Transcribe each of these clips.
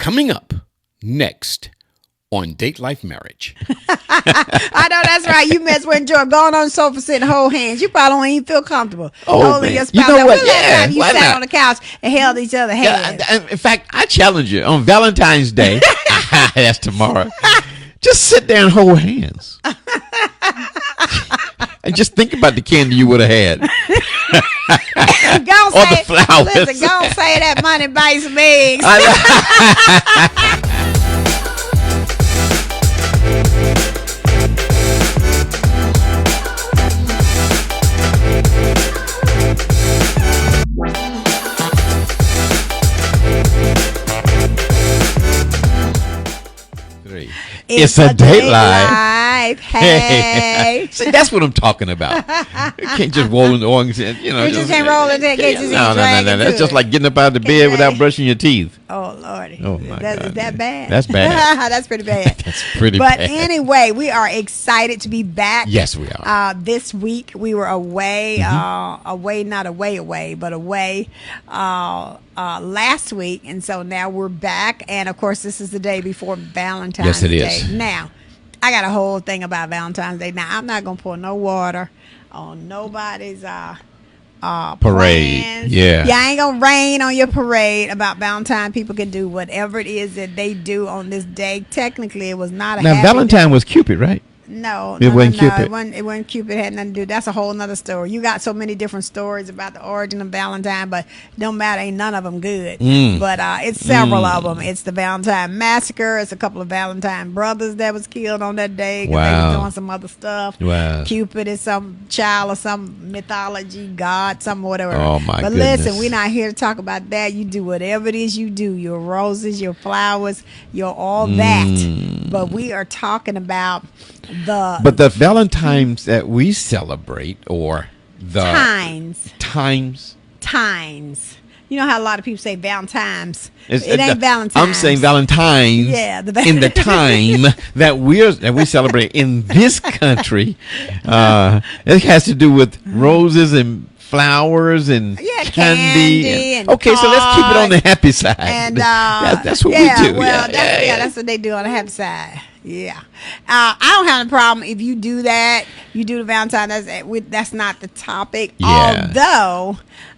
Coming up next on Date Life Marriage. I know that's right. You mess with enjoy going on the sofa, sitting, hold hands. You probably don't even feel comfortable holding your spouse. You know what? Yeah, time you sat on the couch and held each other hands. Yeah, in fact, I challenge you on Valentine's Day. That's tomorrow. Just sit there and hold hands. And just think about the candy you would have had. Or the flowers. Listen, go say that money buys some eggs. It's a date life. Hey. See, that's what I'm talking about. You can't just roll in the orange. You just can't roll in there. No. That's just like getting up out of the bed without brushing your teeth. Oh, Lordy. Oh, my God. Is that bad? That's bad. That's pretty bad. That's pretty bad. But anyway, we are excited to be back. Yes, we are. This week, we were away. Not away, but away last week. And so now we're back. And, of course, this is the day before Valentine's Day. Yes, it is. Now, I got a whole thing about Valentine's Day. Now, I'm not going to pour no water on nobody's parade. Plans. Yeah, I ain't gonna rain on your parade about Valentine. People can do whatever it is that they do on this day. Technically, it was not a now happy Valentine day. was Cupid, right? No, It wasn't Cupid. It wasn't Cupid. It had nothing to do. That's a whole nother story. You got so many different stories about the origin of Valentine, but don't matter. Ain't none of them good. But it's several of them. It's the Valentine Massacre. It's a couple of Valentine brothers that was killed on that day because they were doing some other stuff. Wow. Cupid is some child of some mythology, god, some whatever. Oh, my But goodness. listen, we're not here to talk about that. You do whatever it is you do. Your roses, your flowers, your all that. But we are talking about the Valentines that we celebrate, or the times. You know how a lot of people say Valentine's. It ain't Valentine's. I'm saying Valentine's. Yeah, in the time that we celebrate in this country. It has to do with roses and flowers and candy and okay, so let's keep it on the happy side. And that's what we do. Well, that's what they do on the happy side. Yeah, I don't have a problem if you do that. You do the Valentine. That's not the topic. Yeah. Although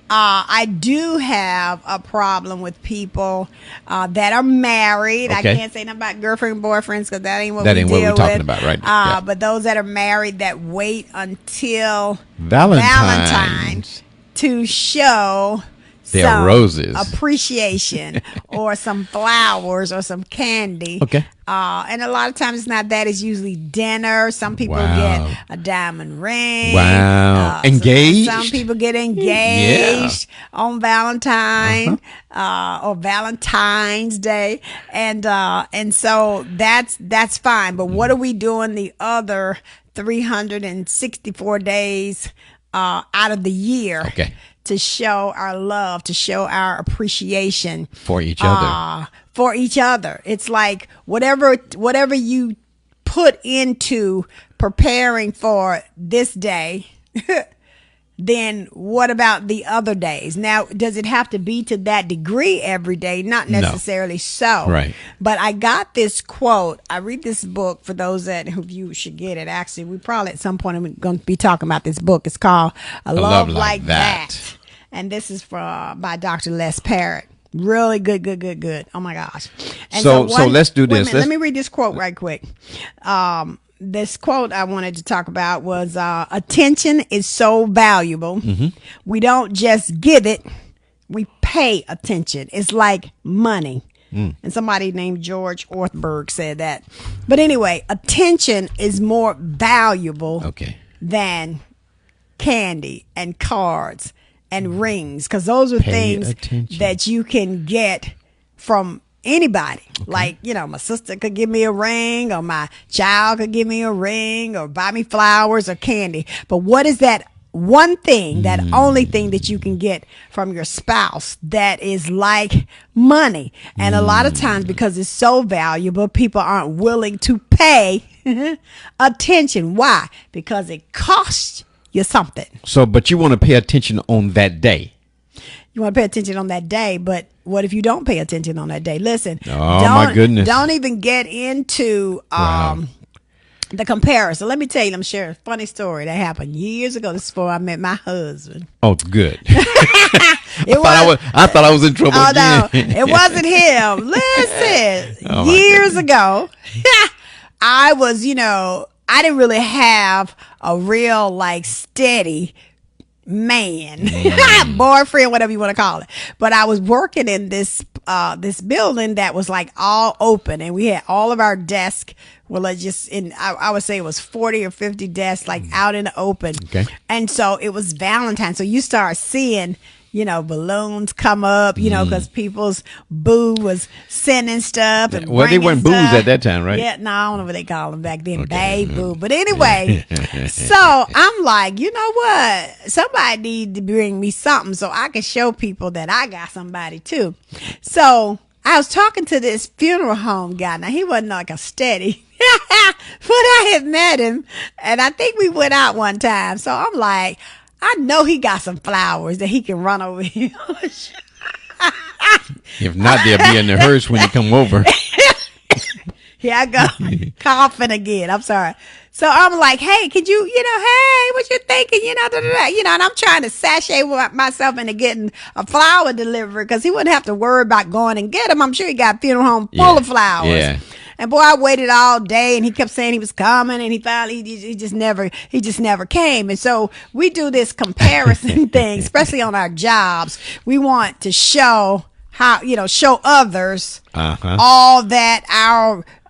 I do have a problem with people that are married. Okay. I can't say nothing about girlfriend and boyfriends because that ain't what that we ain't deal what we're talking with. about, right? But those that are married that wait until Valentine's to show their some roses, appreciation, or some flowers, or some candy. Okay. And a lot of times it's not that. It's usually dinner. Some people get a diamond ring. Wow. Engaged. Some people get engaged on Valentine or Valentine's Day, and so that's fine. But what are we doing the other 364 days out of the year? Okay. To show our love, to show our appreciation for each other. It's like whatever you put into preparing for this day, then what about the other days? Now, does it have to be to that degree every day? Not necessarily so. Right. But I got this quote. I read this book for those who you should get it. Actually, we probably at some point are going to be talking about this book. It's called A Love Like That. And this is by Dr. Les Parrott. Really good. Oh my gosh. And so let's do this. Let me read this quote right quick. This quote I wanted to talk about was, attention is so valuable. We don't just give it, we pay attention. It's like money. And somebody named George Orthberg said that. But anyway, attention is more valuable than candy and cards and rings, because those are things that you can get from anybody. Like, my sister could give me a ring, or my child could give me a ring, or buy me flowers or candy. But what is that one thing, that only thing that you can get from your spouse that is like money? And a lot of times, because it's so valuable, people aren't willing to pay attention. Why? Because it costs you something. So, but you want to pay attention on that day. You want to pay attention on that day, but what if you don't pay attention on that day? Listen, my goodness. Don't even get into the comparison. Let me tell you, I'm sharing a funny story that happened years ago. This is before I met my husband. Oh, good. I thought I was in trouble again. No, it wasn't him. Listen, years ago, I was, I didn't really have a real like steady man, boyfriend, whatever you want to call it. But I was working in this building that was like all open, and we had all of our desks. Well, I would say it was 40 or 50 desks, like out in the open. Okay. And so it was Valentine's. So you start seeing, balloons come up, because people's boo was sending stuff. And they weren't boos at that time, right? Yeah, no, I don't know what they call them back then, babe boo. But anyway, so I'm like, you know what? Somebody need to bring me something so I can show people that I got somebody too. So I was talking to this funeral home guy. Now, he wasn't like a steady, but I had met him, and I think we went out one time. So I'm like, I know he got some flowers that he can run over here. If not, they'll be in the hearse when you come over. Here I go, coughing again. I'm sorry. So I'm like, hey, could you, hey, what you thinking? And I'm trying to sashay myself into getting a flower delivery because he wouldn't have to worry about going and get them. I'm sure he got a funeral home full of flowers. Yeah. And boy, I waited all day, and he kept saying he was coming, and he finally he just never came. And so we do this comparison thing, especially on our jobs. We want to show how, show others all that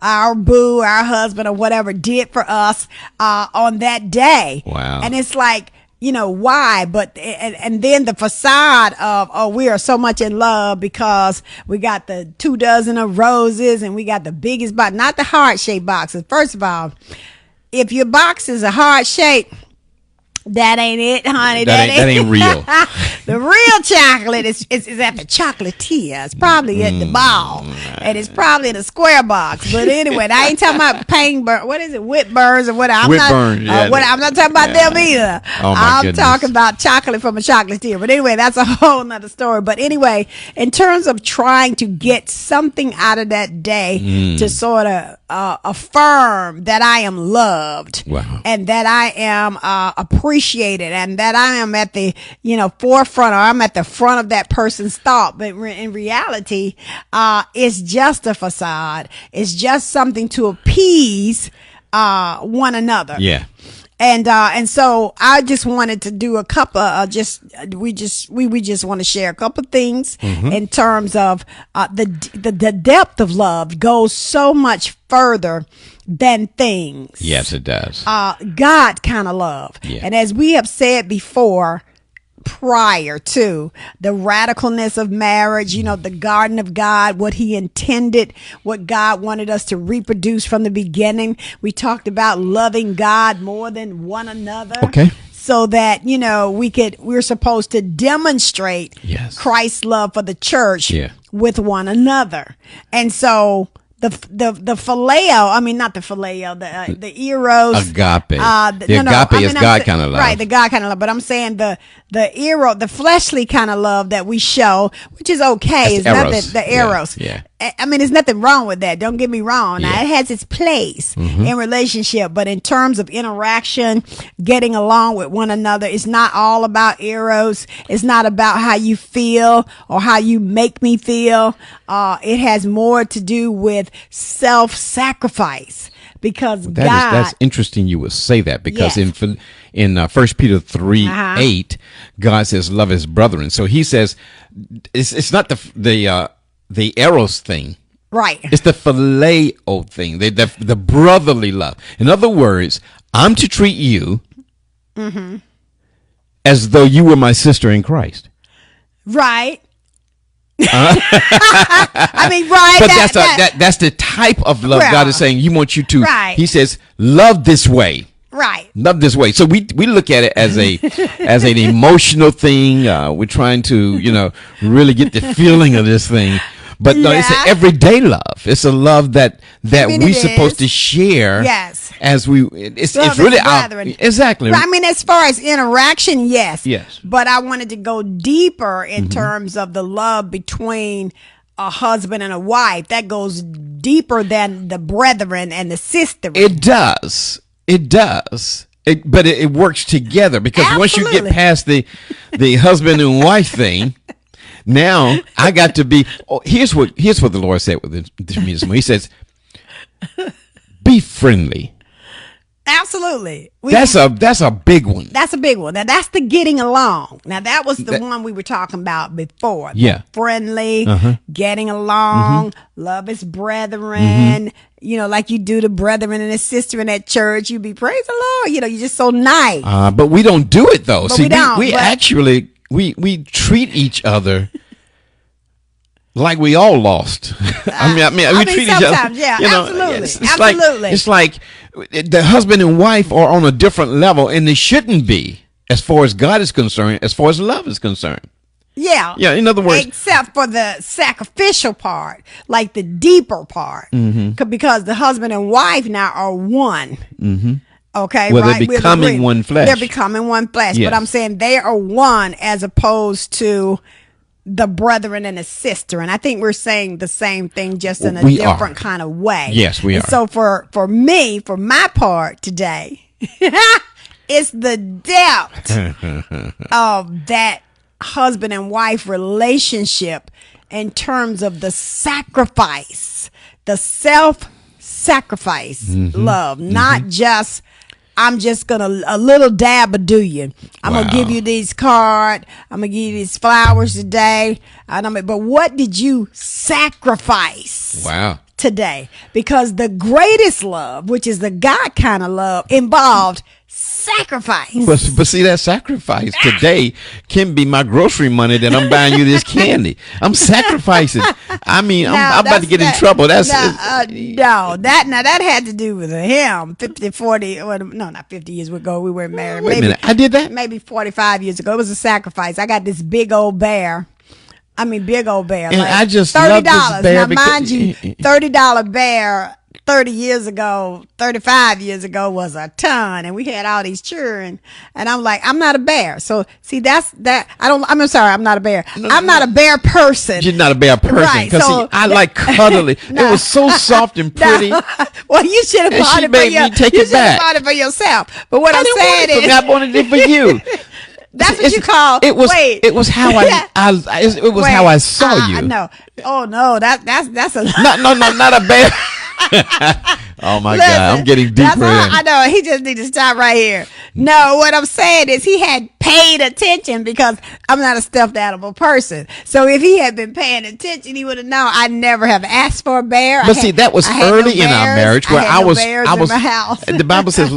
our boo, our husband, or whatever did for us on that day. Wow. And it's like, why? But and then the facade of we are so much in love because we got the 2 dozen of roses, and we got the biggest box, not the heart shaped boxes. First of all, if your box is a heart shape, that ain't it, honey. That ain't real. The real chocolate is at the chocolatier. It's probably at the ball, and it's probably in a square box. But anyway, I ain't talking about what is it, Whitburns or what? I'm not talking about them either. Oh, I'm goodness. talking about chocolate from a chocolatier. But anyway, that's a whole nother story. But anyway, in terms of trying to get something out of that day to sort of affirm that I am loved, and that I am appreciated, and that I am at the forefront, or I'm at the front of that person's thought. But in reality, it's just a facade. It's just something to appease one another. Yeah. And so I just wanted to do a couple we just want to share a couple things in terms of the depth of love goes so much further than things. Yes, it does. God kind of love. Yeah. And as we have said before, prior to the radicalness of marriage, the garden of God, what he intended, what God wanted us to reproduce from the beginning. We talked about loving God more than one another. Okay. So that, we're supposed to demonstrate Christ's love for the church with one another. And so the phileo, I mean, not the phileo, the eros. Agape. Agape is God kind of love. Right, the God kind of love. But I'm saying the the fleshly kind of love that we show, which is okay. It's nothing, the eros. Yeah. I mean, there's nothing wrong with that. Don't get me wrong. Now, it has its place in relationship, but in terms of interaction, getting along with one another, it's not all about eros. It's not about how you feel or how you make me feel. It has more to do with self-sacrifice. Because that's interesting you would say that, because in 1 Peter 3:8, God says love his brethren. So he says it's not the eros thing, right? It's the phileo thing, the brotherly love. In other words, I'm to treat you as though you were my sister in Christ, right? I mean, right. But that's the type of love God is saying He wants you to. Right. He says, love this way. Right. Love this way. So we look at it as an emotional thing. We're trying to, really get the feeling of this thing. But no, it's an everyday love. It's a love that we're supposed to share. Yes. As it's really exactly. I mean, as far as interaction, yes. Yes. But I wanted to go deeper in terms of the love between a husband and a wife. That goes deeper than the brethren and the sister. It does. But it works together, because once you get past the husband and wife thing, now I got to be. Oh, here's what the Lord said with me this morning. He says, "Be friendly." Absolutely. That's a big one. That's a big one. Now that's the getting along. Now that was the one we were talking about before. Yeah. Friendly, getting along, love his brethren. You know, like you do the brethren and the sister in that church. You be praise the Lord. You know, you're just so nice. But we don't do it though. But See, we don't. We actually we treat each other like we all lost. I mean, we treat each other. Yeah, you know, absolutely, absolutely. It's like the husband and wife are on a different level, and they shouldn't be, as far as God is concerned, as far as love is concerned. Yeah. Yeah. In other words, except for the sacrificial part, like the deeper part, because the husband and wife now are one. Okay, well, right? they're becoming one flesh. They're becoming one flesh. Yes. But I'm saying they are one as opposed to the brethren and the sister. And I think we're saying the same thing, just in a different kind of way. Yes, we are. So for me, for my part today, it's the depth of that husband and wife relationship in terms of the sacrifice, the self-sacrifice love, not just I'm just gonna a little dab of do you. I'm gonna give you these cards. I'm gonna give you these flowers today. But what did you sacrifice? Wow. Today, because the greatest love, which is the God kind of love, involved sacrifice. But see, that sacrifice today can be my grocery money that I'm buying you this candy. I'm sacrificing. I mean, I'm about to get in trouble. That had to do with him 50, 40, or no, not 50 years ago. We were married. Wait a minute. I did that? Maybe 45 years ago. It was a sacrifice. I got this big old bear. I mean, big old bear. And like I just $30. love this bear. Now, mind you, $30 bear 30 years ago, 35 years ago was a ton, and we had all these children, and I'm like, I'm not a bear. So see, that's that. I'm sorry, I'm not a bear. I'm not a bear person. You're not a bear person, right? Because So I like cuddly. It was so soft and pretty. Well, you should have bought it for yourself. You should have bought it for yourself. But what I'm saying is, I wanted it for you. That's what you call. It was. Wait. It was how how I saw you. No. Oh no. That's a. No, not a bear. Oh my God, I'm getting deeper in. I know, he just need to stop right here. No, what I'm saying is he had paid attention, because I'm not a stuffed animal person. So if he had been paying attention, he would have known I never have asked for a bear. But see, that was early in our marriage, where I was in my house. The Bible says,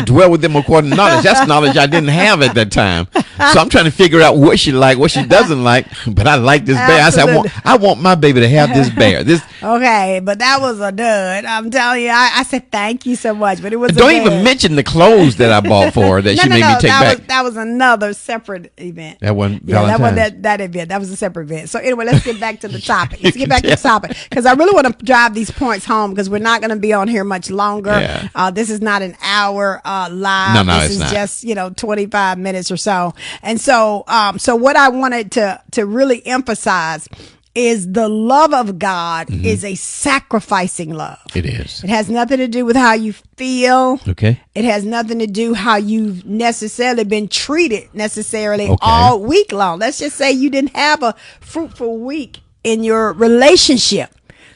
dwell with them according to knowledge. That's knowledge I didn't have at that time. So I'm trying to figure out what she like, what she doesn't like. But I like this bear. Absolutely. I said, I want my baby to have this bear. Okay, but that was a dud. I'm telling you, I said thank you so much, but it was. Don't even mention the clothes that I bought for her that she made me take back. That was another separate event. That wasn't Valentine's. That wasn't that event. That was a separate event. So anyway, let's get back to the topic. Let's get back to the topic, because I really want to drive these points home, because we're not going to be on here much longer. Yeah. This is not an hour live. No, this is not. Just 25 minutes or so. And so what I wanted to really emphasize is the love of God is a sacrificing love. It is. It has nothing to do with how you feel. Okay. It has nothing to do how you've necessarily been treated necessarily all week long. Let's just say you didn't have a fruitful week in your relationship.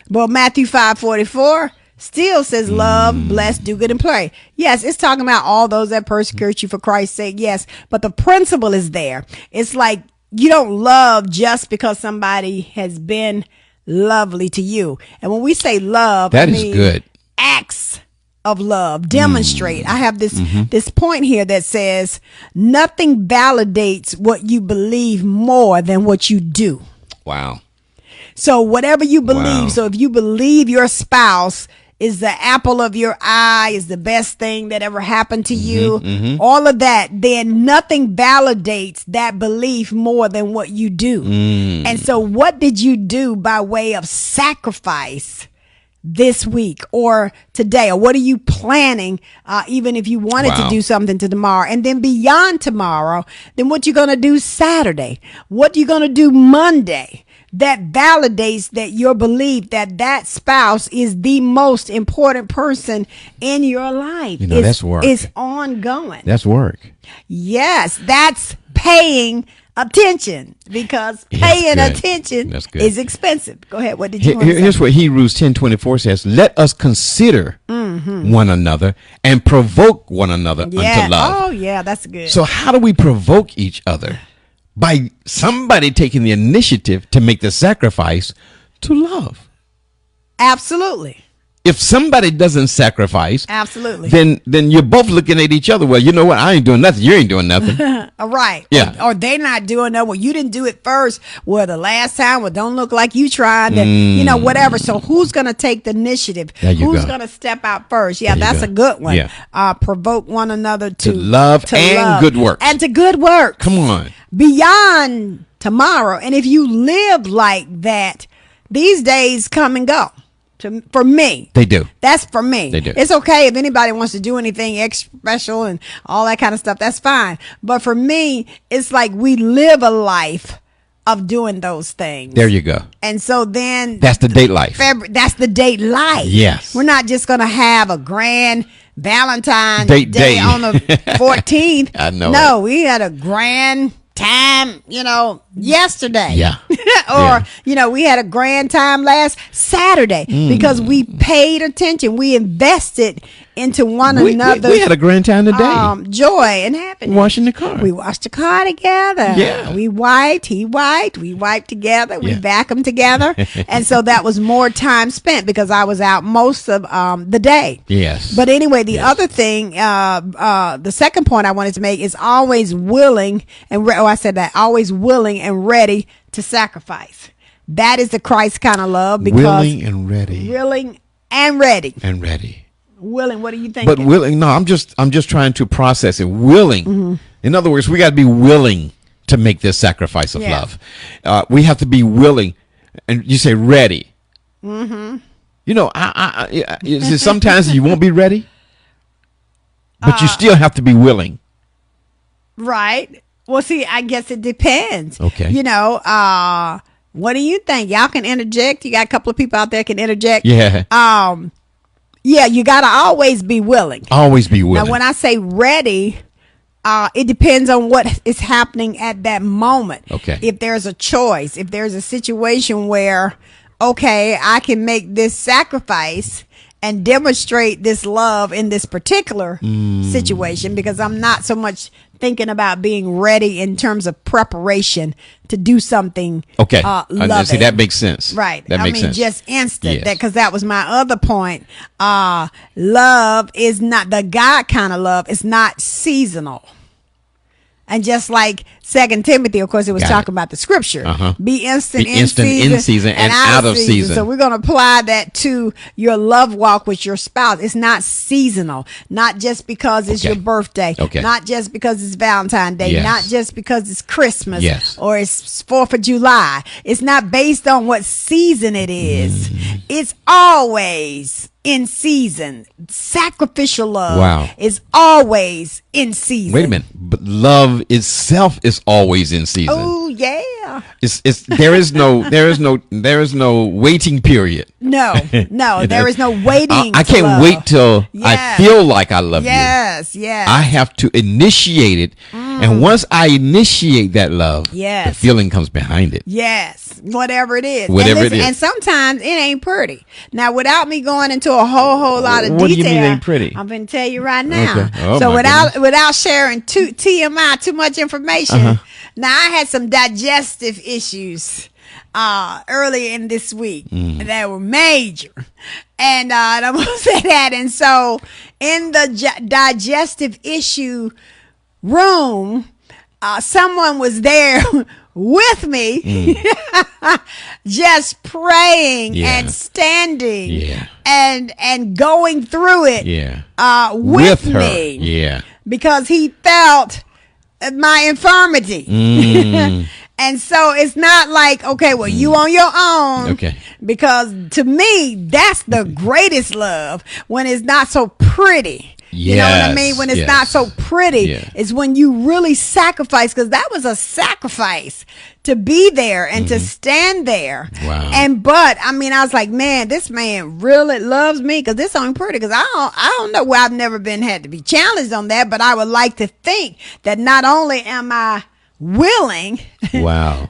But Matthew 5:44 still says love, bless, do good, and pray. Yes, it's talking about all those that persecute you for Christ's sake. Yes, but the principle is there. It's like, you don't love just because somebody has been lovely to you. And when we say love, that is good. Acts of love, demonstrate. I have this point here that says nothing validates what you believe more than what you do. Wow. So whatever you believe, so if you believe your spouse is the apple of your eye, is the best thing that ever happened to you, all of that, then nothing validates that belief more than what you do. And so what did you do by way of sacrifice this week or today? Or what are you planning, even if you wanted to do something to tomorrow? And then beyond tomorrow, then what you going to do Saturday? What you going to do Monday? That validates that your belief that that spouse is the most important person in your life. You know, that's work. It's ongoing. That's work. Yes, that's paying attention, because paying attention is expensive. Go ahead. What did you want to say? Here's what Hebrews 10:24 says. Let us consider one another and provoke one another unto love. Oh, yeah, that's good. So how do we provoke each other? By somebody taking the initiative to make the sacrifice to love. Absolutely. If somebody doesn't sacrifice, absolutely, then you're both looking at each other. Well, you know what? I ain't doing nothing. You ain't doing nothing. Right. Yeah. Or they not doing that. Well, you didn't do it first. Well, the last time, well, don't look like you tried to, you know, whatever. So who's going to take the initiative? Who's going to step out first? Yeah, that's a good one. Yeah. Provoke one another to love and good work. And to good work. Come on. Beyond tomorrow. And if you live like that, these days come and go. For me, they do. That's for me. They do. It's okay if anybody wants to do anything extra special and all that kind of stuff. That's fine. But for me, it's like we live a life of doing those things. There you go. And so then that's the date life. That's the date life. Yes. We're not just going to have a grand Valentine's Day on the 14th. I know. No, we had a grand time, you know, yesterday. Yeah. Or, you know, we had a grand time last Saturday because we paid attention. We invested into one another. We had a grand time today. Joy and happiness. Washing the car. We washed the car together. Yeah. We wiped. He wiped. We wiped together. We vacuumed together. And so that was more time spent because I was out most of the day. Yes. But anyway, the other thing, the second point I wanted to make is always willing and always willing and ready to sacrifice. That is the Christ kind of love, because willing and ready. Willing and ready. And ready. Willing, what do you think? But willing, no, I'm just trying to process it. Willing. In other words, we got to be willing to make this sacrifice of love. We have to be willing, and you say ready. You know, sometimes you won't be ready, but you still have to be willing. Right. Well, see, I guess it depends. Okay. You know, what do you think? Y'all can interject. You got a couple of people out there can interject. Yeah. Yeah, you got to always be willing. Always be willing. Now, when I say ready, it depends on what is happening at that moment. Okay. If there's a choice, if there's a situation where, okay, I can make this sacrifice and demonstrate this love in this particular situation, because I'm not so much thinking about being ready in terms of preparation to do something. Okay. Loving. See, that makes sense. Right. That makes sense. Just instant. Yes. Because that was my other point. Love is not the God kind of love. It's not seasonal. And just like 2 Timothy, of course, it was talking about the scripture. Be instant in season and out of season. So we're going to apply that to your love walk with your spouse. It's not seasonal. Not just because it's your birthday. Not just because it's Valentine's Day. Not just because it's Christmas or it's 4th of July. It's not based on what season it is. It's always in season. Sacrificial love is always in season. Wait a minute, but love itself is always in season. Oh yeah. There is no waiting period. No, there is no waiting. I can't wait till I feel like I love you. Yes. I have to initiate it, and once I initiate that love, the feeling comes behind it. Yes, whatever it is. And sometimes it ain't pretty. Now, without me going into a whole lot of detail, what do you mean ain't pretty? I'm going to tell you right now. Okay. Oh, so without sharing TMI, too much information. Now, I had some digestive issues earlier in this week that were major, and I'm going to say that. And so, in the digestive issue room, someone was there with me, just praying and standing and going through it with me. Yeah. Because he felt my infirmity. And so it's not like, okay, well, you on your own. Okay. Because to me, that's the greatest love, when it's not so pretty. You know what I mean? When it's not so pretty, is when you really sacrifice, because that was a sacrifice to be there and to stand there. Wow. But I mean, I was like, man, this man really loves me, because this ain't pretty. Because I don't know where I've never had to be challenged on that, but I would like to think that not only am I willing,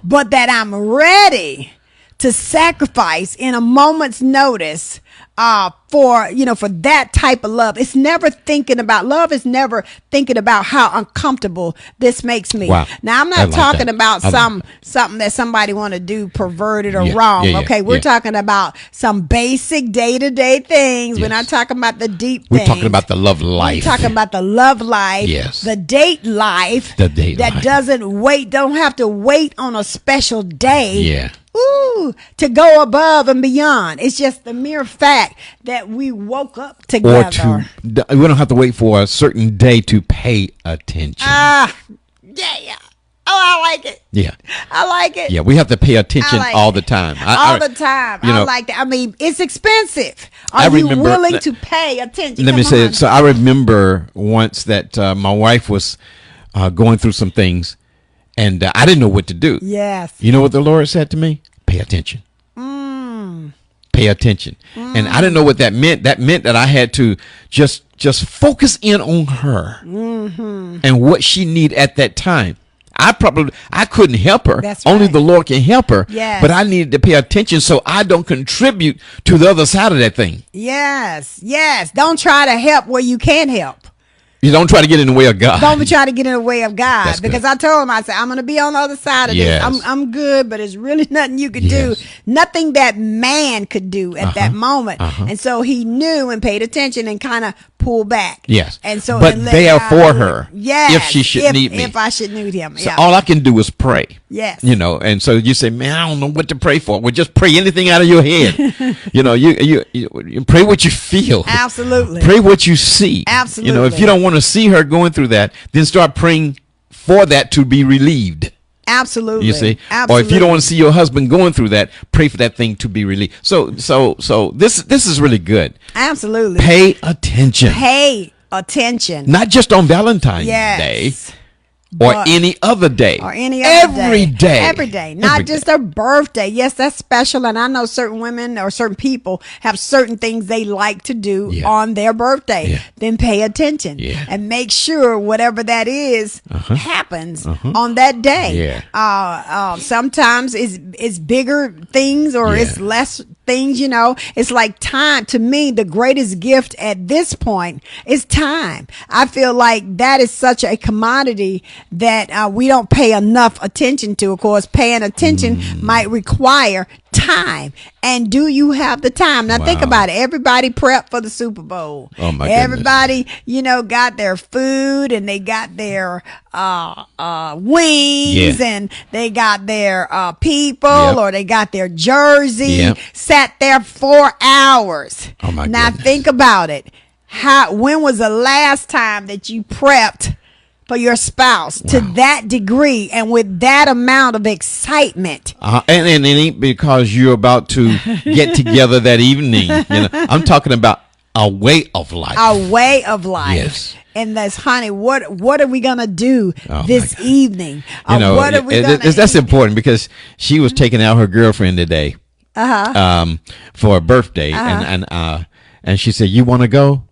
but that I'm ready to sacrifice in a moment's notice for that type of love. It's never thinking about love. Is never thinking about how uncomfortable this makes me. Wow. Now, I'm not talking about something that somebody want to do perverted or wrong. Okay, we're talking about some basic day-to-day things. We're not talking about the deep things. We're talking about the love life. We're talking about the love life. Yes. The date life. The date that life. don't have to wait on a special day. Yeah. To go above and beyond. It's just the mere fact that we woke up together. We don't have to wait for a certain day to pay attention. Yeah. Oh, I like it. Yeah. I like it. Yeah, we have to pay attention all the time. All the time. I like that. I mean, it's expensive. Are you willing to pay attention? Let me say it. So I remember once that my wife was going through some things, and I didn't know what to do. Yes. You know what the Lord said to me? Pay attention. Pay attention. And I didn't know what that meant. That meant that I had to just focus in on her and what she needed at that time. I couldn't help her. That's right. Only the Lord can help her. Yes. But I needed to pay attention so I don't contribute to the other side of that thing. Yes. Don't try to help where you can't help. You don't try to get in the way of God. Don't try to get in the way of God. That's because good. I told him, I said, I'm going to be on the other side of this. I'm good, but it's really nothing you could do. Nothing that man could do at that moment. And so he knew and paid attention and kind of pulled back. Yes. And so, but there for her. Yes. If she should need me. If I should need him. So all I can do is pray. Yes. And so you say, man, I don't know what to pray for. Well, just pray anything out of your head. You pray what you feel. Absolutely. Pray what you see. Absolutely. If you don't want to see her going through that, then start praying for that to be relieved. Absolutely. You see? Absolutely. Or if you don't want to see your husband going through that, pray for that thing to be relieved. So this is really good. Absolutely. Pay attention. Pay attention. Not just on Valentine's Day. Or any other day. Or any other Every day. Every day. Not just a birthday. Yes, that's special. And I know certain women or certain people have certain things they like to do on their birthday. Yeah. Then pay attention. Yeah. And make sure whatever that is happens on that day. Yeah. Sometimes it's bigger things or it's less things, It's like time. To me, the greatest gift at this point is time. I feel like that is such a commodity that we don't pay enough attention to. Of course, paying attention might require time. And do you have the time? Now think about it. Everybody prepped for the Super Bowl. Oh my Everybody, got their food and they got their wings and they got their people or they got their jersey. Sat there 4 hours. Oh my Now goodness. think about it. When was the last time that you prepped for your spouse to that degree and with that amount of excitement? And it ain't because you're about to get together that evening. I'm talking about a way of life. A way of life. Yes. And that's, honey, what are we gonna do this evening? What are we gonna that's important because she was taking out her girlfriend today for a birthday, and she said, "You want to go?"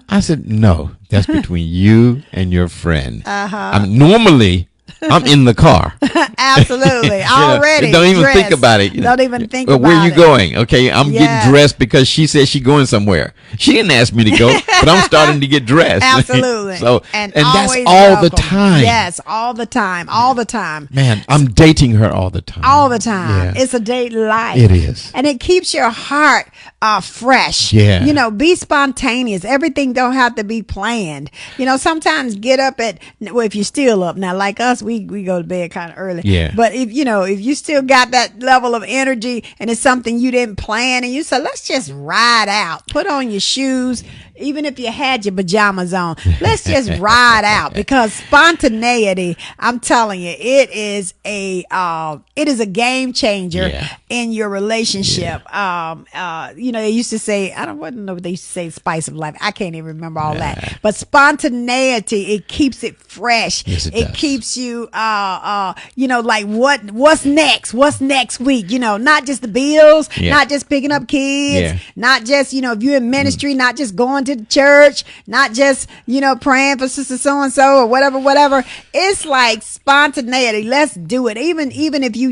I said, "No, that's between you and your friend." Normally, I'm in the car. Absolutely. Already. Don't even dressed. think about it. Don't even think about it. Where are you going? Okay, I'm getting dressed because she said she's going somewhere. She didn't ask me to go, but I'm starting to get dressed. Absolutely. and that's all the time. Yes, all the time. All the time. Man, I'm dating her all the time. All the time. Yeah. It's a date life. It is. And it keeps your heart fresh. Yeah. Be spontaneous. Everything don't have to be planned. Sometimes get up if you're still up now, like us, us, we go to bed kind of early. Yeah. But if you still got that level of energy and it's something you didn't plan and you said, let's just ride out, put on your shoes, even if you had your pajamas on, let's just ride out, because spontaneity, I'm telling you, it is a game changer in your relationship. They used to say, I don't know what they used to say, spice of life. I can't even remember all that. But spontaneity, it keeps it fresh. Yes, it keeps you, like what's next? What's next week? Not just the bills, not just picking up kids, not just, if you're in ministry, not just going to the church, not just, praying for sister so-and-so or whatever. It's like spontaneity. Let's do it. Even if you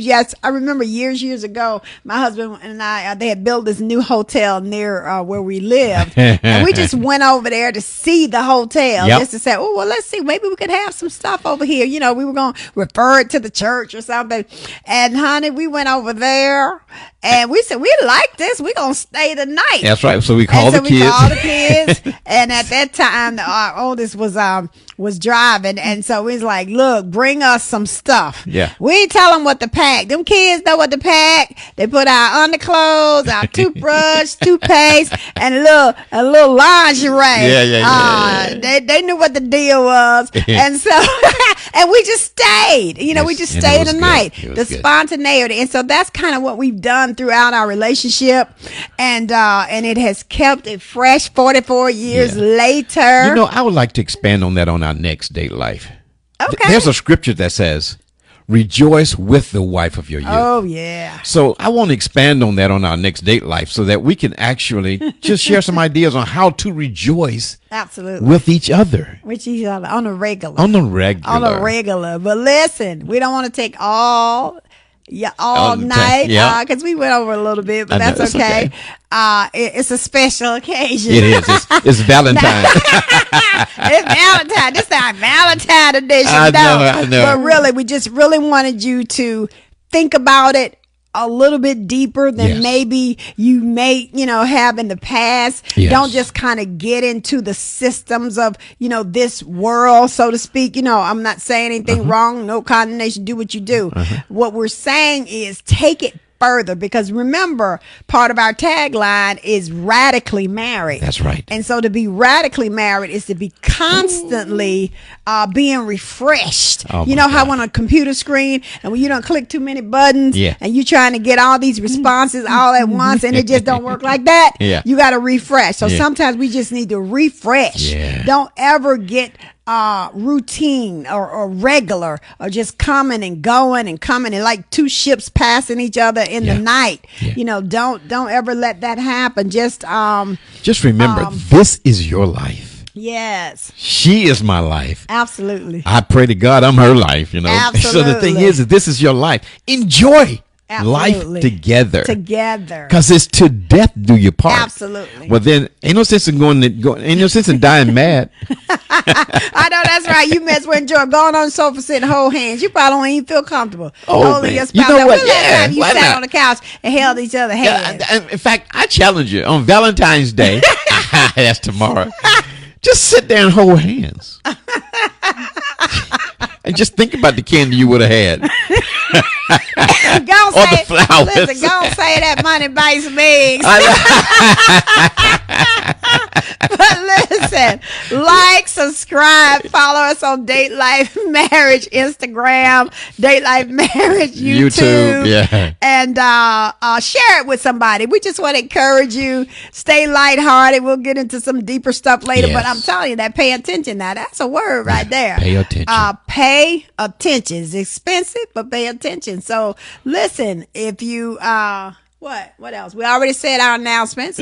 I remember years ago, my husband and I, they had built this new hotel near where we lived. And we just went over there to see the hotel, just to say, oh, well, let's see, maybe we could have some stuff over here. We were going to refer it to the church or something. And honey, we went over there and we said, we like this. We're going to stay the night. That's right. So we called the kids. And at that time, our oldest was driving. And so we was like, look, bring us some stuff. Yeah. We ain't tell them what to pack. Them kids know what to pack. They put our underclothes, our toothbrush, toothpaste, and a little lingerie. They knew what the deal was. And so, and we just stayed. We just stayed the night. The spontaneity. And so that's kind of what we've done throughout our relationship. And it has kept it fresh 44 years later. I would like to expand on that on our next date life. Okay. There's a scripture that says, rejoice with the wife of your youth. Oh, yeah. So I want to expand on that on our next date life so that we can actually just share some ideas on how to rejoice with each other. With each other on a regular. But listen, we don't want to take all night, because we went over a little bit, but that's okay. It's a special occasion. It is. It's Valentine's. It's Valentine. This is our Valentine edition. I know. But really, we just really wanted you to think about it a little bit deeper than maybe you may, have in the past. Yes. Don't just kind of get into the systems of, this world, so to speak. I'm not saying anything wrong. No condemnation. Do what you do. What we're saying is take it further, because remember, part of our tagline is radically married. That's right. And so to be radically married is to be constantly being refreshed. Oh, how on a computer screen, and when you don't click too many buttons, and you trying to get all these responses all at once, and it just don't work like that. You got to refresh. So sometimes we just need to refresh. Don't ever get routine or regular, or just coming and going and coming, and like two ships passing each other in the night. Don't ever let that happen. Just remember, this is your life. Yes. She is my life. Absolutely. I pray to God I'm her life, Absolutely. So the thing is, this is your life. Enjoy life together. Because it's to death do you part. Absolutely. Well, then ain't no sense in ain't no sense in dying mad. I know that's right. You may as well enjoy going on the sofa, sitting, hold hands. You probably don't even feel comfortable holding your spouse. You know what? Time you sat on the couch and held each other hands. In fact, I challenge you on Valentine's Day. That's tomorrow. Just sit there and hold hands. And just think about the candy you would have had. Or the flowers. Listen, go say that money buys me. But listen, like, subscribe, follow us on Date Life Marriage Instagram, Date Life Marriage YouTube, and share it with somebody. We just want to encourage you. Stay lighthearted. We'll get into some deeper stuff later, but I'm telling you that pay attention. Now that's a word right there. Pay attention. Pay attention. It's expensive, but pay attention. So listen, if you what else? We already said our announcements,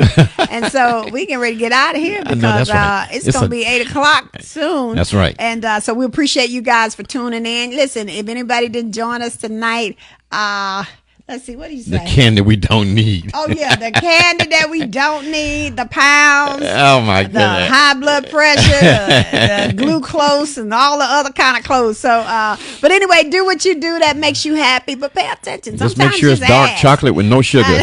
and so we can ready to get out of here because it's going to be 8:00 soon. That's right. And so we appreciate you guys for tuning in. Listen, if anybody didn't join us tonight, let's see, what do you say? The candy we don't need. Oh, yeah, the candy that we don't need, the pounds. Oh, my goodness. The high blood pressure, the glucose, and all the other kind of clothes. So, but anyway, do what you do that makes you happy, but pay attention. Just make sure it's dark chocolate with no sugar.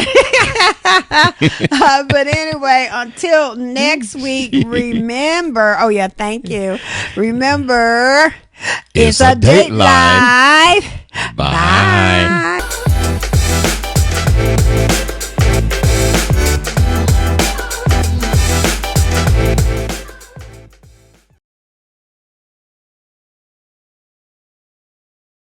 But anyway, until next week, remember, thank you. Remember, It's a date life. Bye.